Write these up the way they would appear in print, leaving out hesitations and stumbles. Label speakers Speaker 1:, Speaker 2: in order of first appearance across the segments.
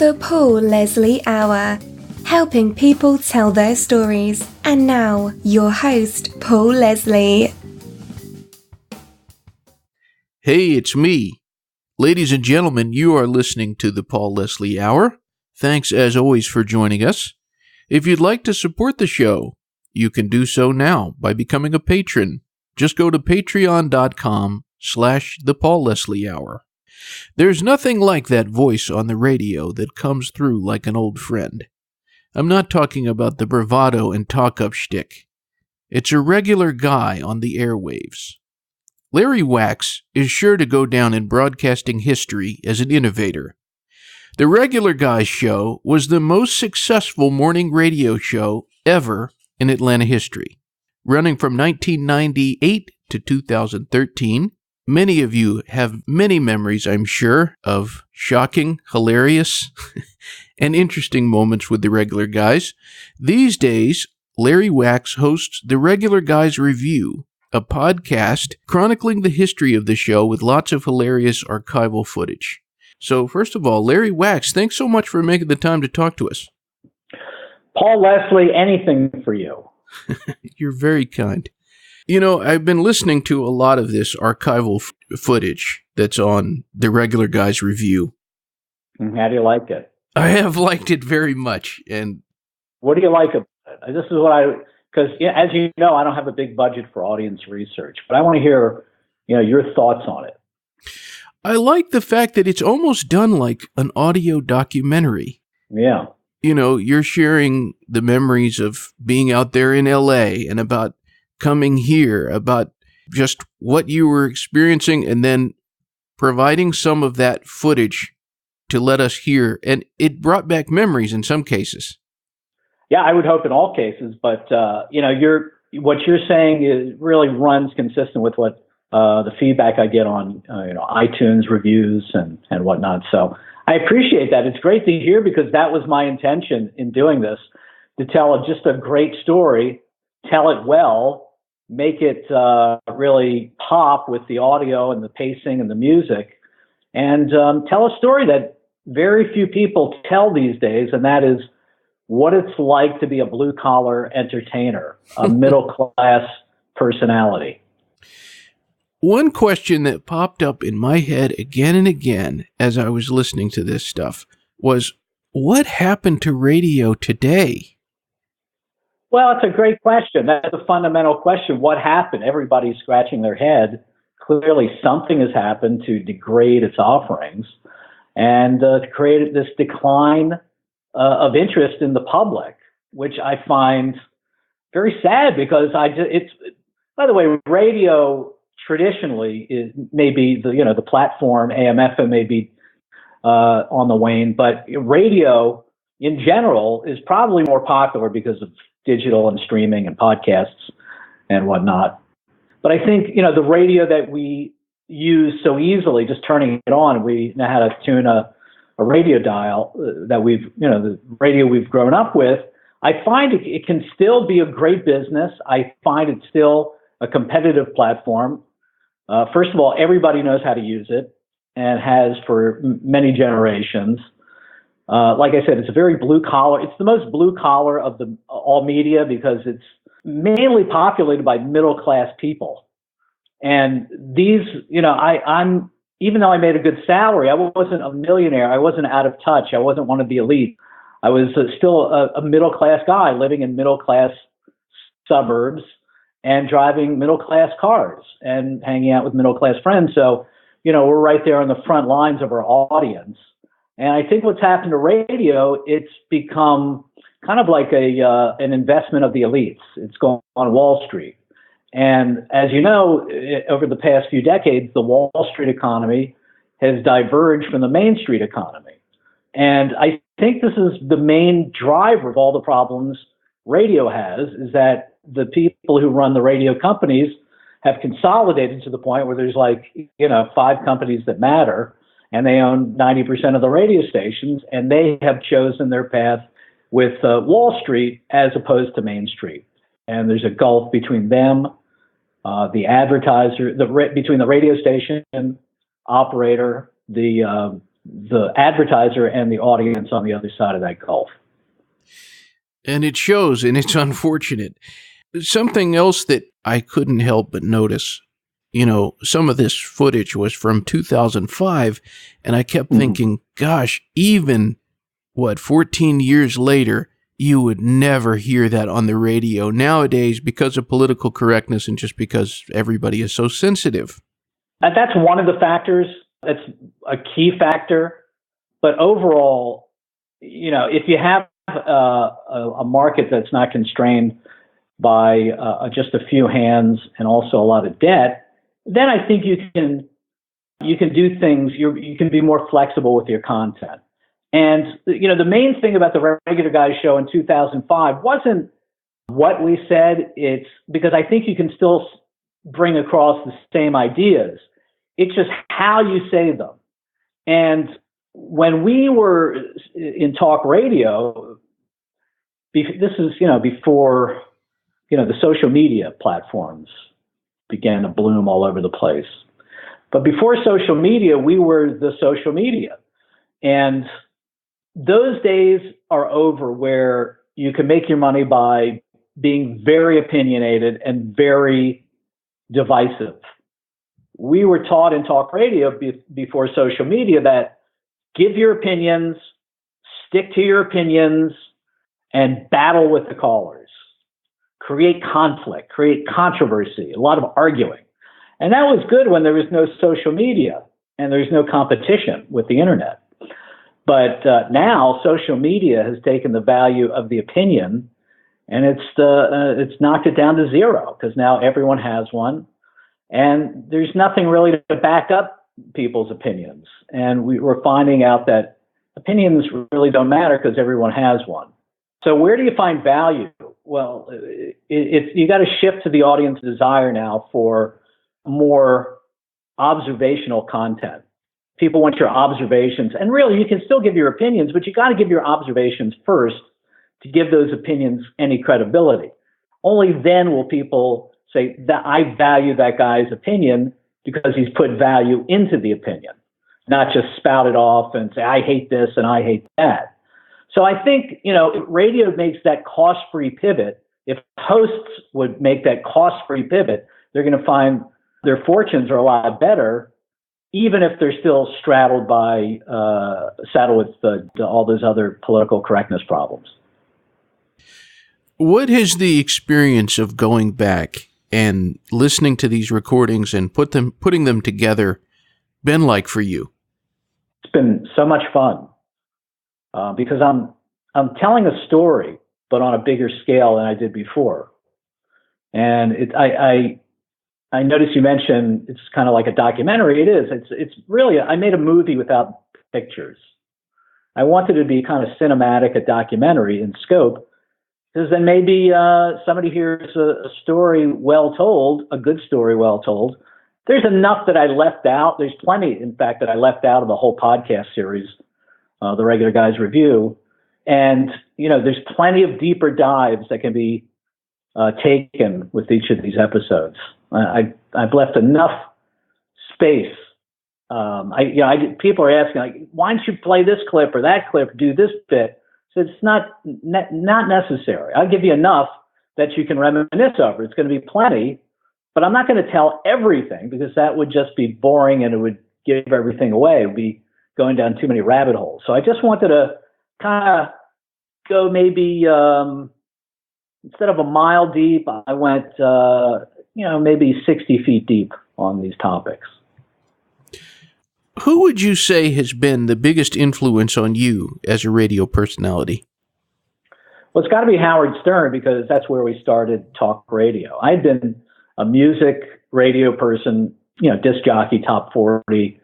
Speaker 1: The Paul Leslie Hour, helping people tell their stories. And now, your host, Paul Leslie.
Speaker 2: Hey, it's me. Ladies and gentlemen, you are listening to the Paul Leslie Hour. Thanks as always for joining us. If you'd like to support the show, you can do so now by becoming a patron. Just go to patreon.com/the Paul Leslie Hour. There's nothing like that voice on the radio that comes through like an old friend. I'm not talking about the bravado and talk-up schtick. It's a regular guy on the airwaves. Larry Wachs is sure to go down in broadcasting history as an innovator. The Regular Guys show was the most successful morning radio show ever in Atlanta history. Running from 1998 to 2013, many of you have many memories, I'm sure, of shocking, hilarious, and interesting moments with the Regular Guys. These days, Larry Wachs hosts the Regular Guys Review, a podcast chronicling the history of the show with lots of hilarious archival footage. So, first of all, Larry Wachs, thanks so much for making the time to talk to us.
Speaker 3: Paul Leslie, anything for you.
Speaker 2: You're very kind. You know, I've been listening to a lot of this archival footage that's on the Regular Guys Review.
Speaker 3: How do you like it?
Speaker 2: I have liked it very much. And
Speaker 3: what do you like about it? This is what because as you know, I don't have a big budget for audience research, but I want to hear, your thoughts on it.
Speaker 2: I like the fact that it's almost done like an audio documentary.
Speaker 3: Yeah.
Speaker 2: You're sharing the memories of being out there in LA and about coming here, about just what you were experiencing, and then providing some of that footage to let us hear. And it brought back memories in some cases.
Speaker 3: Yeah, I would hope in all cases. But, what you're saying really runs consistent with what the feedback I get on, iTunes reviews and whatnot. So I appreciate that. It's great to hear because that was my intention in doing this, to tell just a great story, tell it well, make it really pop with the audio and the pacing and the music, and tell a story that very few people tell these days, and that is what it's like to be a blue-collar entertainer, a middle-class personality.
Speaker 2: One question that popped up in my head again and again as I was listening to this stuff was, what happened to radio today?
Speaker 3: Well, it's a great question. That's a fundamental question. What happened? Everybody's scratching their head. Clearly, something has happened to degrade its offerings and to create this decline of interest in the public, which I find very sad because by the way, radio traditionally is maybe the platform AM/FM may be on the wane, but radio in general is probably more popular because of digital and streaming and podcasts and whatnot. But I think, the radio that we use so easily, just turning it on, we know how to tune a radio dial that the radio we've grown up with. I find it can still be a great business. I find it's still a competitive platform. First of all, everybody knows how to use it and has for many generations. Like I said, it's a very blue collar. It's the most blue collar of all media because it's mainly populated by middle class people. And these, I'm even though I made a good salary, I wasn't a millionaire. I wasn't out of touch. I wasn't one of the elite. I was still a middle class guy living in middle class suburbs and driving middle class cars and hanging out with middle class friends. So, we're right there on the front lines of our audience. And I think what's happened to radio, it's become kind of like an investment of the elites. It's gone on Wall Street. And as you know, over the past few decades, the Wall Street economy has diverged from the Main Street economy. And I think this is the main driver of all the problems radio has, is that the people who run the radio companies have consolidated to the point where there's 5 companies that matter, and they own 90% of the radio stations, and they have chosen their path with Wall Street as opposed to Main Street. And there's a gulf between them, the advertiser, between the radio station operator, the the advertiser and the audience on the other side of that gulf.
Speaker 2: And it shows, and it's unfortunate. Something else that I couldn't help but notice, some of this footage was from 2005, and I kept thinking, gosh, even, 14 years later, you would never hear that on the radio nowadays because of political correctness and just because everybody is so sensitive.
Speaker 3: That's one of the factors. That's a key factor. But overall, if you have a market that's not constrained by just a few hands and also a lot of debt, then I think you can do things. You can be more flexible with your content. And the main thing about the Regular Guys show in 2005 wasn't what we said. It's because I think you can still bring across the same ideas. It's just how you say them. And when we were in talk radio, this is before the social media platforms began to bloom all over the place. But before social media, we were the social media. And those days are over where you can make your money by being very opinionated and very divisive. We were taught in talk radio before social media that give your opinions, stick to your opinions, and battle with the callers. Create conflict, create controversy, a lot of arguing. And that was good when there was no social media and there's no competition with the internet. But now social media has taken the value of the opinion and it's knocked it down to zero because now everyone has one. And there's nothing really to back up people's opinions. And we're finding out that opinions really don't matter because everyone has one. So where do you find value? Well, you got to shift to the audience desire now for more observational content. People want your observations. And really, you can still give your opinions, but you got to give your observations first to give those opinions any credibility. Only then will people say that I value that guy's opinion because he's put value into the opinion, not just spout it off and say, I hate this and I hate that. So I think, radio makes that cost-free pivot. If hosts would make that cost-free pivot, they're going to find their fortunes are a lot better, even if they're still saddled with all those other political correctness problems.
Speaker 2: What has the experience of going back and listening to these recordings and putting them together been like for you?
Speaker 3: It's been so much fun because I'm telling a story, but on a bigger scale than I did before. And I noticed you mentioned it's kind of like a documentary. It is. It's really. I made a movie without pictures. I wanted it to be kind of cinematic, a documentary in scope. Because then maybe somebody hears a story well told, a good story well told. There's enough that I left out. There's plenty, in fact, that I left out of the whole podcast series, the Regular Guys Review. And, there's plenty of deeper dives that can be taken with each of these episodes. I've left enough space. People are asking, like, why don't you play this clip or that clip, do this bit? So it's not necessary. I'll give you enough that you can reminisce over. It's going to be plenty, but I'm not going to tell everything because that would just be boring and it would give everything away. It would be going down too many rabbit holes. So I just wanted to kind of go maybe instead of a mile deep, I went maybe 60 feet deep on these topics.
Speaker 2: Who would you say has been the biggest influence on you as a radio personality?
Speaker 3: Well, it's got to be Howard Stern because that's where we started talk radio. I'd been a music radio person, disc jockey, top 40,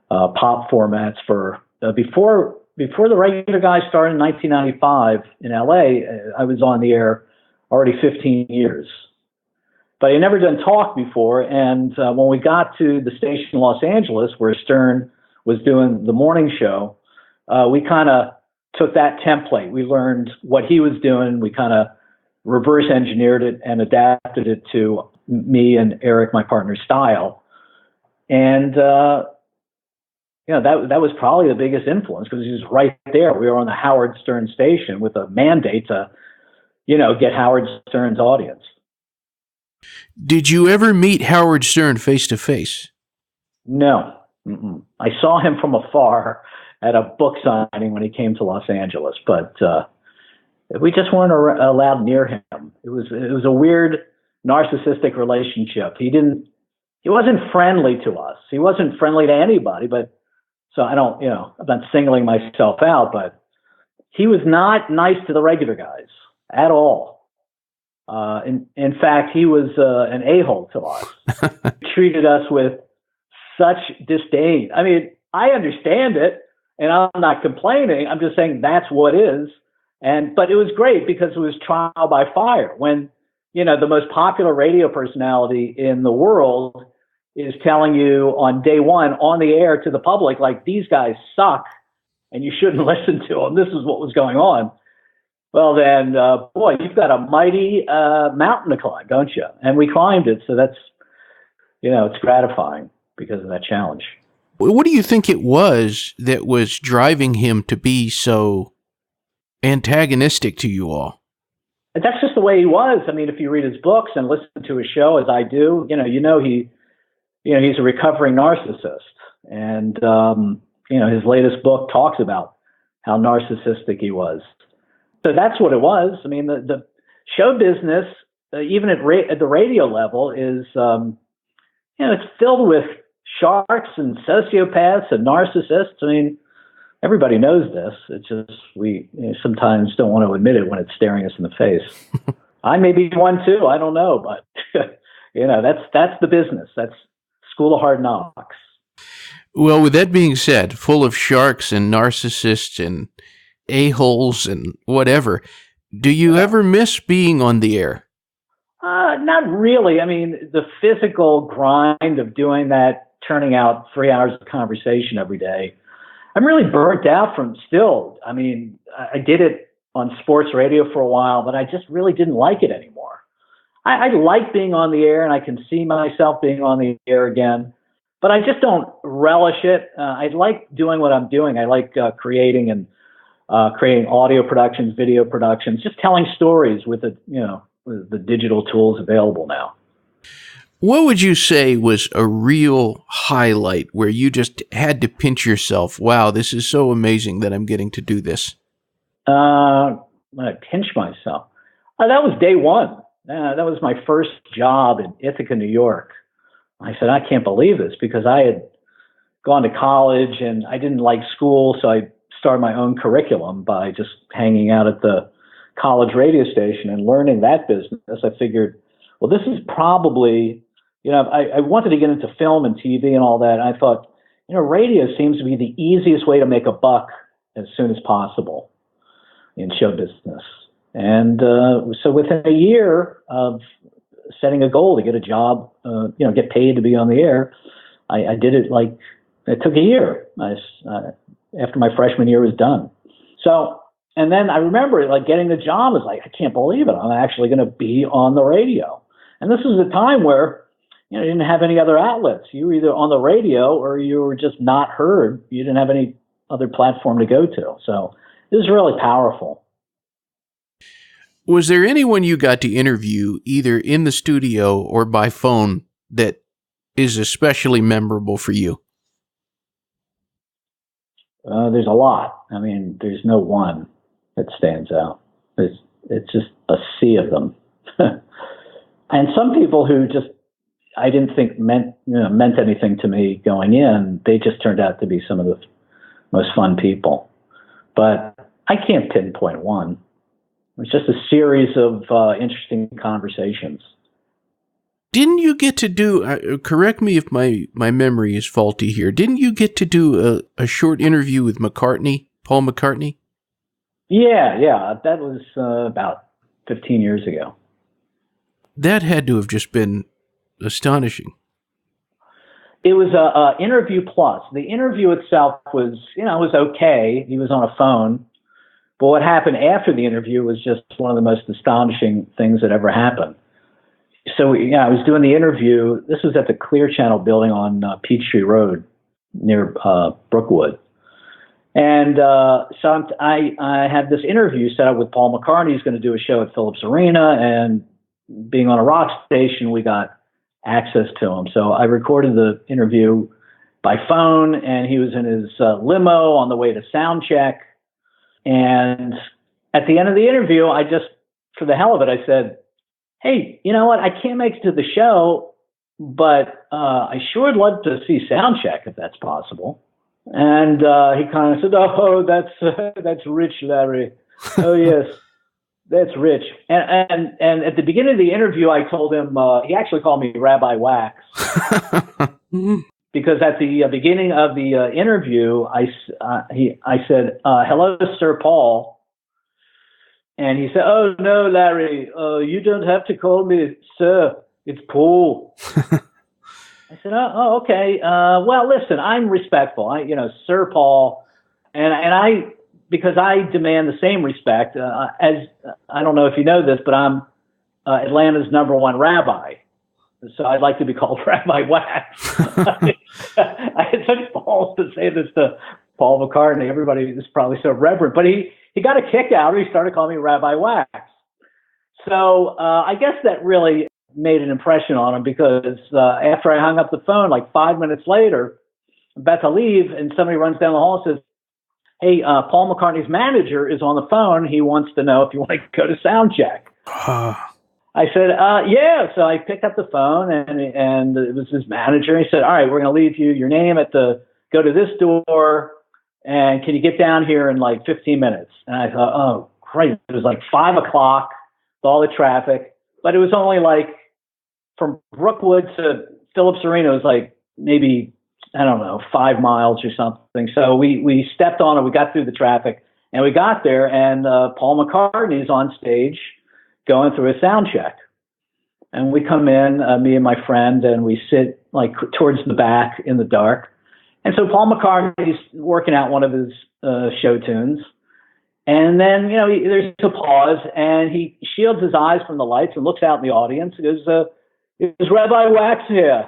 Speaker 3: pop formats for before the Regular Guys started in 1995 in LA. I was on the air already 15 years. But I never done talk before, and when we got to the station in Los Angeles, where Stern was doing the morning show, we kind of took that template. We learned what he was doing. We kind of reverse engineered it and adapted it to me and Eric, my partner's style. And that was probably the biggest influence because he was right there. We were on the Howard Stern station with a mandate to, get Howard Stern's audience.
Speaker 2: Did you ever meet Howard Stern face to face?
Speaker 3: No. Mm-mm. I saw him from afar at a book signing when he came to Los Angeles, but we just weren't allowed near him. It was a weird narcissistic relationship. He wasn't friendly to us. He wasn't friendly to anybody, but so I'm not singling myself out, but he was not nice to the regular guys at all. In fact, he was an a-hole to us. He treated us with such disdain. I mean, I understand it, and I'm not complaining. I'm just saying that's what is. But it was great because it was trial by fire. When, the most popular radio personality in the world is telling you on day one on the air to the public, like, these guys suck and you shouldn't listen to them. This is what was going on. Well, then, boy, you've got a mighty mountain to climb, don't you? And we climbed it. So that's, it's gratifying because of that challenge.
Speaker 2: What do you think it was that was driving him to be so antagonistic to you all?
Speaker 3: That's just the way he was. I mean, if you read his books and listen to his show, as I do, he's a recovering narcissist. And, his latest book talks about how narcissistic he was. So that's what it was. I mean, the show business, even at the radio level, is, it's filled with sharks and sociopaths and narcissists. I mean, everybody knows this. It's just we sometimes don't want to admit it when it's staring us in the face. I may be one too. I don't know, but that's the business. That's School of Hard Knocks.
Speaker 2: Well, with that being said, full of sharks and narcissists and a-holes and whatever, do you ever miss being on the air?
Speaker 3: Not really. I mean, the physical grind of doing that, turning out 3 hours of conversation every day, I'm really burnt out from still. I mean, I did it on sports radio for a while, but I just really didn't like it anymore. I like being on the air, and I can see myself being on the air again, but I just don't relish it. I like doing what I'm doing. I like creating audio productions, video productions, just telling stories with the digital tools available now.
Speaker 2: What would you say was a real highlight where you just had to pinch yourself? Wow, this is so amazing that I'm getting to do this.
Speaker 3: I pinch myself. That was day one. That was my first job in Ithaca, New York. I said, I can't believe this, because I had gone to college and I didn't like school, so I started my own curriculum by just hanging out at the college radio station and learning that business. I figured, well, this is probably, I wanted to get into film and TV and all that. And I thought, radio seems to be the easiest way to make a buck as soon as possible in show business. And so within a year of setting a goal to get a job, get paid to be on the air, I did it it took a year. After my freshman year was done. So, and then I remember getting the job is I can't believe it. I'm actually going to be on the radio. And this was a time where, you didn't have any other outlets. You were either on the radio or you were just not heard. You didn't have any other platform to go to. So it was really powerful.
Speaker 2: Was there anyone you got to interview either in the studio or by phone that is especially memorable for you?
Speaker 3: There's a lot. I mean, there's no one that stands out. It's just a sea of them. And some people who just I didn't think meant anything to me going in, they just turned out to be some of the most fun people. But I can't pinpoint one. It was just a series of interesting conversations.
Speaker 2: Didn't you get to do, correct me if my memory is faulty here, didn't you get to do a short interview with Paul McCartney? Yeah,
Speaker 3: that was about 15 years ago.
Speaker 2: That had to have just been astonishing.
Speaker 3: It was a interview plus. The interview itself was, was okay. He was on a phone. But what happened after the interview was just one of the most astonishing things that ever happened. So, I was doing the interview. This was at the Clear Channel building on Peachtree Road. near Brookwood. And so I had this interview set up with Paul McCartney. He's going to do a show at Phillips Arena, and being on a rock station, we got access to him. So I recorded the interview by phone, and he was in his limo on the way to sound check. And at the end of the interview, I just, for the hell of it, I said, "Hey, you know what? I can't make it to the show, but I sure would love to see sound check if that's possible." And he kind of said, "Oh, that's rich, Larry. Oh yes, that's rich." And at the beginning of the interview, I told him he actually called me Rabbi Wax because at the beginning of the interview, I said, "Hello, Sir Paul," and he said, "Oh no, Larry, you don't have to call me Sir. It's Paul." I said, "Oh, okay. Well, listen, I'm respectful. Sir Paul, and I, because I demand the same respect. As I don't know if you know this, but I'm Atlanta's #1 rabbi, so I'd like to be called Rabbi Wax." I had such balls to say this to Paul McCartney. Everybody is probably so reverent, but he got a kick out of it. He started calling me Rabbi Wax. So I guess that really made an impression on him, because after I hung up the phone, like 5 minutes later, I'm about to leave, and somebody runs down the hall and says, "Hey, Paul McCartney's manager is on the phone. He wants to know if you want to go to sound check." I said, "Yeah." So I picked up the phone, and it was his manager. He said, "All right, we're going to leave you your name go to this door, and can you get down here in like 15 minutes? And I thought, oh, great. It was like 5 o'clock with all the traffic, but it was only like from Brookwood to Phillips Arena, it was like maybe, I don't know, 5 miles or something. So we stepped on it. We got through the traffic, and we got there, and Paul McCartney is on stage going through a sound check. And we come in, me and my friend, and we sit like towards the back in the dark. And so Paul McCartney's working out one of his show tunes. And then, there's a pause, and he shields his eyes from the lights and looks out in the audience. He goes, "Is Rabbi Wax here?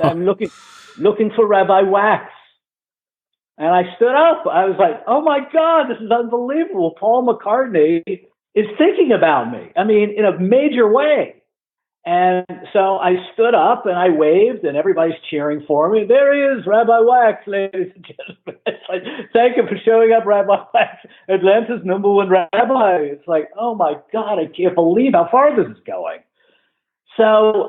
Speaker 3: I'm looking for Rabbi Wax." And I stood up. I was like, "Oh my God, this is unbelievable. Paul McCartney is thinking about me. I mean, in a major way." And so I stood up and I waved, and everybody's cheering for me. "There he is, Rabbi Wax, ladies and gentlemen." It's like, "Thank you for showing up, Rabbi Wax, Atlanta's #1 rabbi." It's like, oh my God, I can't believe how far this is going. So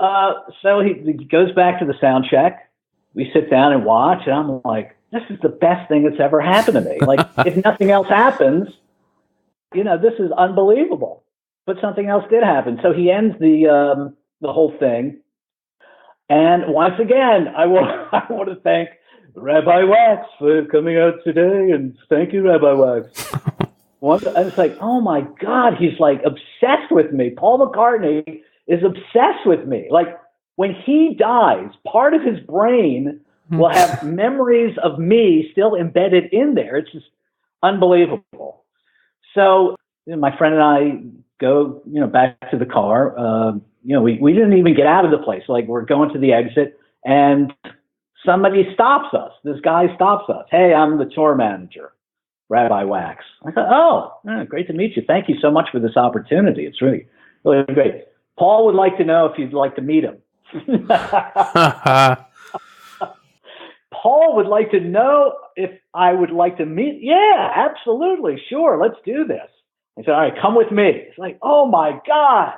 Speaker 3: he goes back to the sound check. We sit down and watch, and I'm like, this is the best thing that's ever happened to me. Like, if nothing else happens, this is unbelievable. But something else did happen. So he ends the whole thing. And once again, I want to thank Rabbi Wax for coming out today, and thank you, Rabbi Wax. I was like, oh my God, he's like obsessed with me. Paul McCartney is obsessed with me. Like, when he dies, part of his brain will have memories of me still embedded in there. It's just unbelievable. So my friend and I go, back to the car. We didn't even get out of the place. Like, we're going to the exit, and somebody stops us. This guy stops us. "Hey, I'm the tour manager, Rabbi Wax." I thought, "Oh, great to meet you. Thank you so much for this opportunity. It's really, really great. Paul would like to know if you'd like to meet him." Paul would like to know if I would like to meet. "Yeah, absolutely. Sure. Let's do this." I said, "All right, come with me." It's like, oh my God.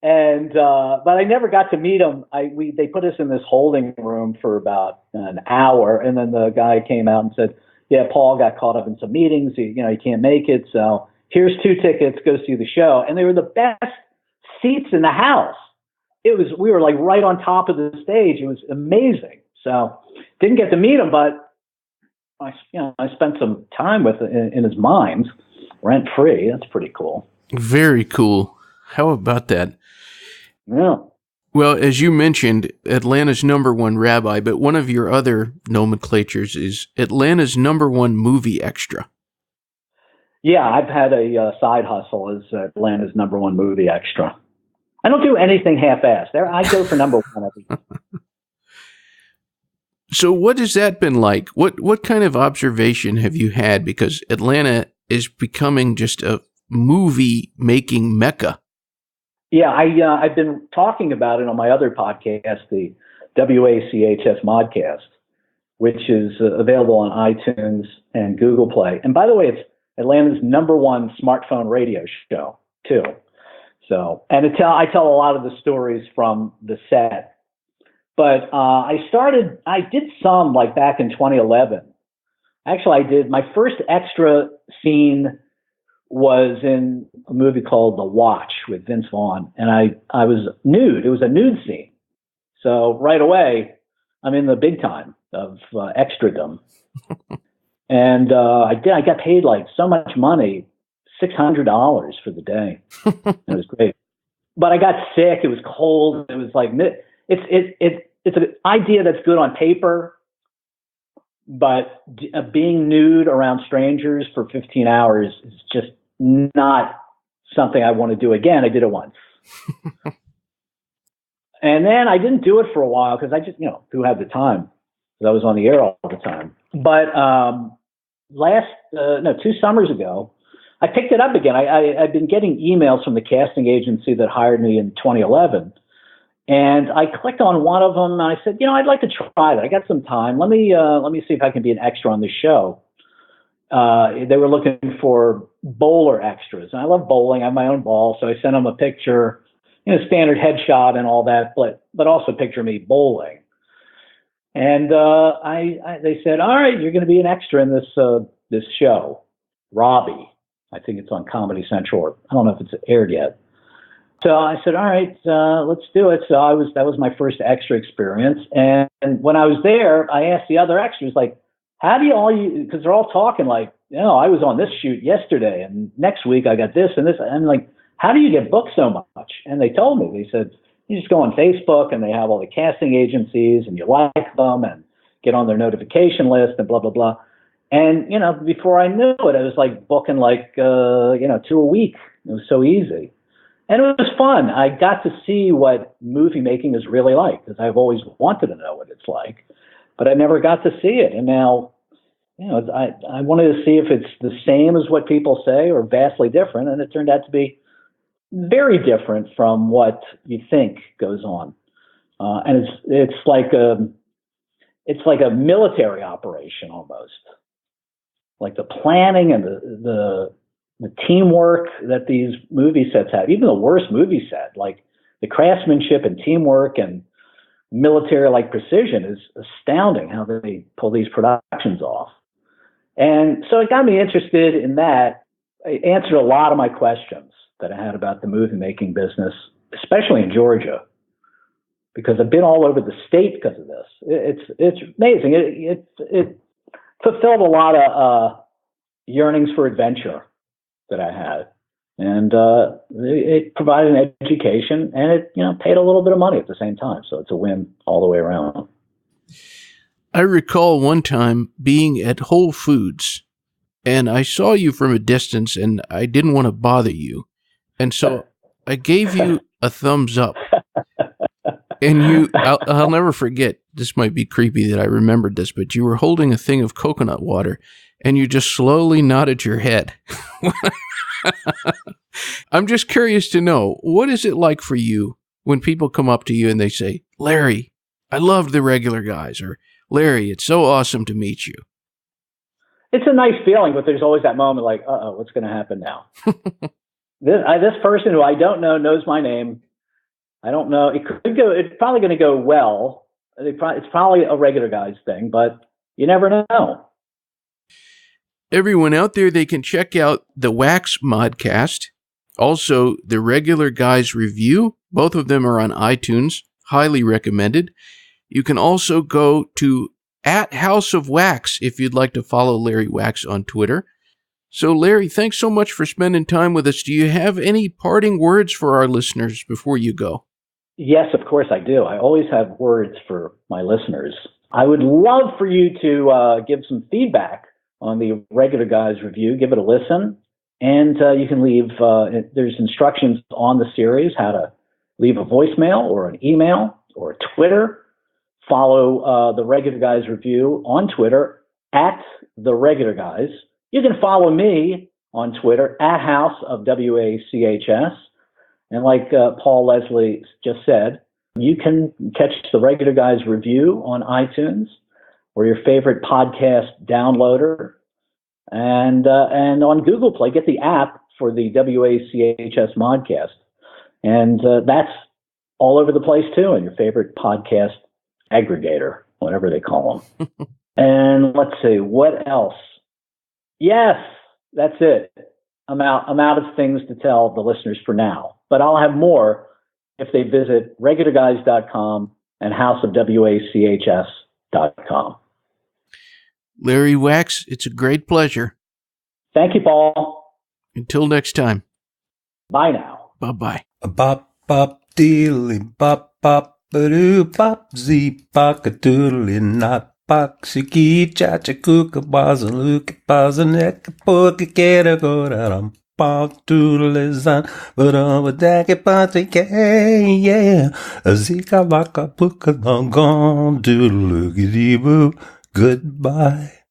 Speaker 3: And, but I never got to meet him. They put us in this holding room for about an hour. And then the guy came out and said, "Yeah, Paul got caught up in some meetings. He can't make it. So here's 2 tickets, go see the show." And they were the best seats in the house. We were like right on top of the stage. It was amazing. So didn't get to meet him, but I spent some time with in his mind, rent free. That's pretty cool.
Speaker 2: Very cool. How about that?
Speaker 3: Yeah.
Speaker 2: Well, as you mentioned, Atlanta's #1 rabbi, but one of your other nomenclatures is Atlanta's #1 movie extra.
Speaker 3: Yeah, I've had a side hustle as Atlanta's #1 movie extra. I don't do anything half-assed. I go for #1 every time.
Speaker 2: So what has that been like? What kind of observation have you had? Because Atlanta is becoming just a movie-making mecca.
Speaker 3: Yeah, I've been talking about it on my other podcast, the WACHS Modcast, which is available on iTunes and Google Play. And by the way, it's Atlanta's #1 smartphone radio show, too. So, and I tell a lot of the stories from the set. But I did some like back in 2011. Actually, my first extra scene was in a movie called The Watch with Vince Vaughn. And I was nude. It was a nude scene. So right away, I'm in the big time of extradom. And I got paid like so much money, $600 for the day. It was great. But I got sick. It was cold. It was like, it's an idea that's good on paper, but being nude around strangers for 15 hours is just not something I want to do again. I did it once. And then I didn't do it for a while because I just, who had the time? Because I was on the air all the time. But 2 summers ago, I picked it up again. I've been getting emails from the casting agency that hired me in 2011. And I clicked on one of them and I said, I'd like to try that. I got some time. Let me see if I can be an extra on this show. They were looking for bowler extras. And I love bowling. I have my own ball. So I sent them a picture, standard headshot and all that, but also picture me bowling. And they said, all right, you're going to be an extra in this show, Robbie. I think it's on Comedy Central. I don't know if it's aired yet. So I said, all right, let's do it. So that was my first extra experience. And when I was there, I asked the other extras, like, how do because they're all talking like, I was on this shoot yesterday and next week I got this and this. And like, how do you get booked so much? And they told me, they said, you just go on Facebook and they have all the casting agencies and you like them and get on their notification list and blah, blah, blah. And, before I knew it, I was like booking like, 2 a week. It was so easy. And it was fun. I got to see what movie making is really like because I've always wanted to know what it's like, but I never got to see it. And now, I wanted to see if it's the same as what people say or vastly different. And it turned out to be very different from what you think goes on. And it's like a military operation almost. Like the planning and the teamwork that these movie sets have, even the worst movie set, like the craftsmanship and teamwork and military-like precision is astounding how they pull these productions off. And so it got me interested in that. I answered a lot of my questions that I had about the movie-making business, especially in Georgia, because I've been all over the state because of this. It's amazing. It fulfilled a lot of yearnings for adventure that I had. And it provided an education and it, paid a little bit of money at the same time. So it's a win all the way around.
Speaker 2: I recall one time being at Whole Foods and I saw you from a distance and I didn't want to bother you. And so I gave you a thumbs up. And I'll never forget, this might be creepy that I remembered this, but you were holding a thing of coconut water and you just slowly nodded your head. I'm just curious to know, what is it like for you when people come up to you and they say, Larry, I love the regular guys, or Larry, it's so awesome to meet you?
Speaker 3: It's a nice feeling, but there's always that moment like, what's going to happen now? This person who I don't know knows my name. I don't know. It's probably going to go well. It's probably a regular guys thing, but you never know.
Speaker 2: Everyone out there, they can check out the Wachs Modcast, also the Regular Guys Review. Both of them are on iTunes. Highly recommended. You can also go to @House of Wax if you'd like to follow Larry Wachs on Twitter. So, Larry, thanks so much for spending time with us. Do you have any parting words for our listeners before you go?
Speaker 3: Yes, of course I do. I always have words for my listeners. I would love for you to give some feedback on the Regular Guys Review. Give it a listen. And you can leave, there's instructions on the series how to leave a voicemail or an email or a Twitter follow the Regular Guys Review on Twitter at The Regular Guys. You can follow me on Twitter at House of WACHS. And like Paul Leslie just said, you can catch the Regular Guys Review on iTunes or your favorite podcast downloader. And on Google Play, get the app for the WACHS Modcast. And that's all over the place, too, in your favorite podcast aggregator, whatever they call them. And let's see, what else? Yes, that's it. I'm out of things to tell the listeners for now. But I'll have more if they visit regularguys.com and houseofwachs.com.
Speaker 2: Larry Wachs, it's a great pleasure.
Speaker 3: Thank you, Paul.
Speaker 2: Until next time.
Speaker 3: Bye now.
Speaker 2: Bye-bye.
Speaker 4: Bop, bop, dealy, bop, bop, ba-doo, bop, zee, bop, a doodly, not, bop, shiki, cha-cha, kooka, baza, luka, baza, neck, pooka, kera, go, da-dum, bop, doodly, zan, ba-dum, ba-daki, ba-ti, yeah, zika, baka, pooka, long, gone, doodle, dee boo, goodbye.